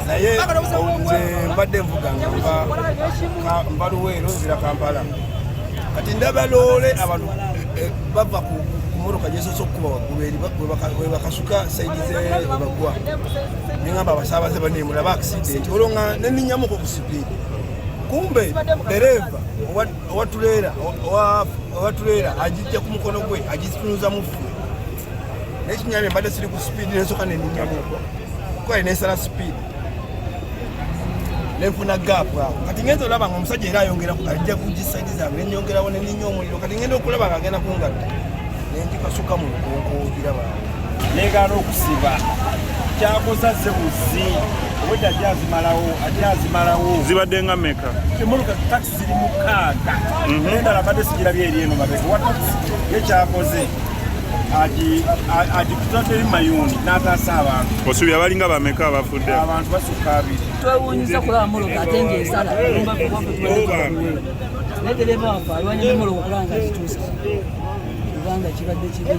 naye nze mbadde nvuganga mba Luweero nzira Kampala kati ndaba loole abantu bava ku motoka gyesoose okukuba waggulu we bakasuka sayidi ze bagwa neŋŋamba abasaabaze baneemulaba akisidenti olwo nga neninyamuko ku sipiidi kumbe dereva owatuleera agijja ku mukono gwe agitunuza mu ffe nekinyamye mbadde siri ku sipiidi nensoka neninyamuko kuko ali nensala sipiidi nenfuna gaapu awo kati ngenza olaba nga omusajja era ayongera ajja kugisaidi zange nenyongerawo neninya omuliro kati ngenda okulaba nga agenda kungatta nenjikasuka mu lukonko negaana okusiba kyakosaze buzi obudde ajazimalawo zibadde nga meka emmotoka takisi ziri mukaaga endala badde sigirabye eri eno mabega wa takisi ye kyakoze agikutadde eri mayuuni n'ataasa abantu osuubya balinga bameka abafudde abantu basukka abiri twewuunyiza kulaba moloka ate ngaesala naye dereva waffe alwanya nemoloka okulaba nga kituusa kubanga kibadde kibi